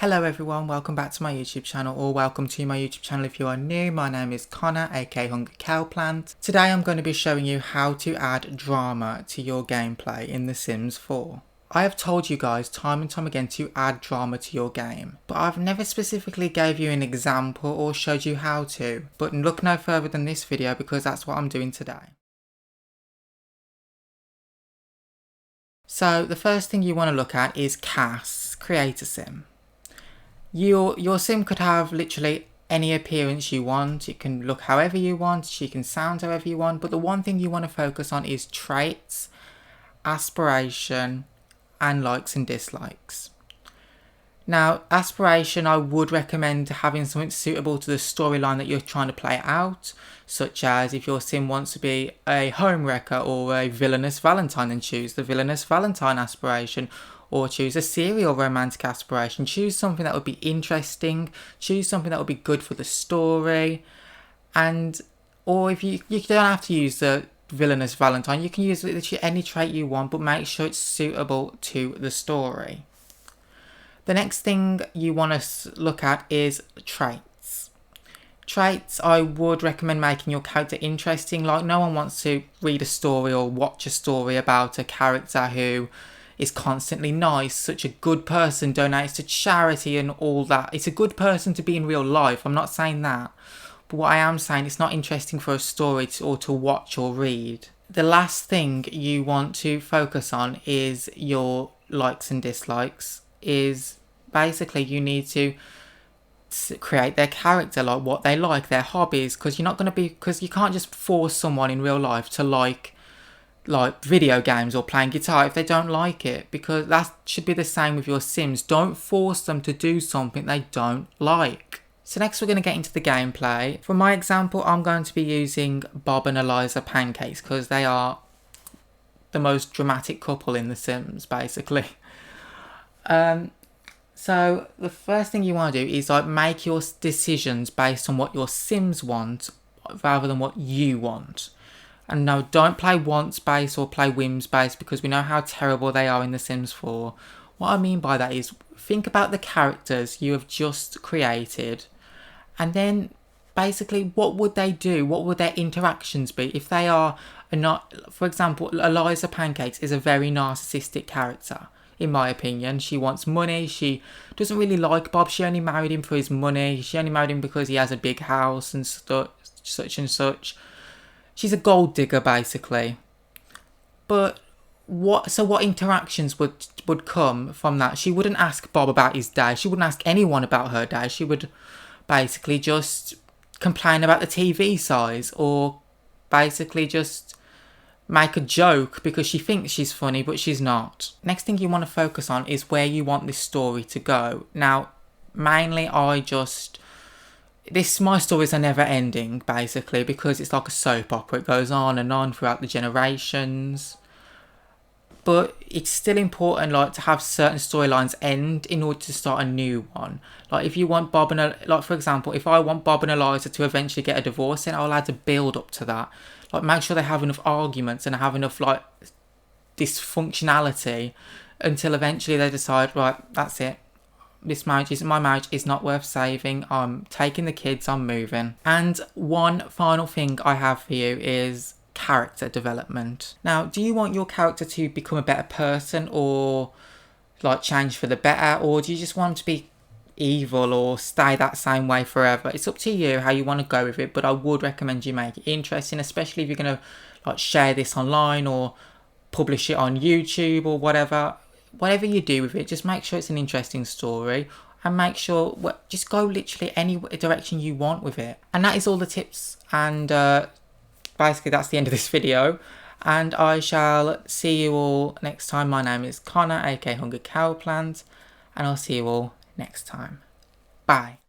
Hello everyone, welcome back to my YouTube channel, or welcome to my YouTube channel if you are new. My name is Connor, aka Hungry Cow Plant. Today I'm going to be showing you how to add drama to your gameplay in The Sims 4. I have told you guys time and time again to add drama to your game, but I've never specifically gave you an example or showed you how to. But look no further than this video because that's what I'm doing today. So the first thing you want to look at is CAS, Create a Sim. Your sim could have literally any appearance you want. It can look however you want, she can sound however you want, but the one thing you want to focus on is traits, aspiration, and likes and dislikes. Now, aspiration, I would recommend having something suitable to the storyline that you're trying to play out, such as if your sim wants to be a home wrecker or a villainous Valentine, then choose the villainous Valentine aspiration, or choose a serial romantic aspiration. Choose something that would be interesting, choose something that would be good for the story, or if you don't have to use the villainous Valentine, you can use literally any trait you want, but make sure it's suitable to the story. The next thing you want to look at is traits. Traits, I would recommend making your character interesting. Like, no one wants to read a story or watch a story about a character who is constantly nice, such a good person, donates to charity and all that. It's a good person to be in real life, I'm not saying that. But what I am saying, it's not interesting for a story or to watch or read. The last thing you want to focus on is your likes and dislikes. Is basically you need to create their character, like what they like, their hobbies, because you can't just force someone in real life to like video games or playing guitar if they don't like it, because that should be the same with your Sims. Don't force them to do something they don't like. So next we're going to get into the gameplay. For my example, I'm going to be using Bob and Eliza Pancakes because they are the most dramatic couple in The Sims, basically. So the first thing you want to do is make your decisions based on what your Sims want rather than what you want. And no, don't play wants based or play whims based, because we know how terrible they are in The Sims 4. What I mean by that is think about the characters you have just created, and then basically what would they do? What would their interactions be if they are not? For example, Eliza Pancakes is a very narcissistic character. In my opinion, she wants money. She doesn't really like Bob. She only married him for his money. She only married him because he has a big house and such and such. She's a gold digger, basically. But what interactions would come from that? She wouldn't ask Bob about his day. She wouldn't ask anyone about her day. She would basically just complain about the TV size, or basically just make a joke because she thinks she's funny but she's not. Next thing you want to focus on is where you want this story to go. Now, mainly my stories are never ending, basically, because it's like a soap opera. It goes on and on throughout the generations. But it's still important, like, to have certain storylines end in order to start a new one. Like, if you want for example, if I want Bob and Eliza to eventually get a divorce, then I'll add a build up to that. Like, make sure they have enough arguments and have enough, like, dysfunctionality until eventually they decide, right, that's it. My marriage is not worth saving. I'm taking the kids, I'm moving. And one final thing I have for you is character development. Now, do you want your character to become a better person, or like change for the better, or do you just want to be evil or stay that same way forever? It's up to you how you want to go with it, but I would recommend you make it interesting, especially if you're going to like share this online or publish it on YouTube or whatever you do with it. Just make sure it's an interesting story, and make sure just go literally any direction you want with it. And that is all the tips, and basically that's the end of this video, and I shall see you all next time. My name is Connor, aka Hungry Cow Plant, and I'll see you all next time. Bye.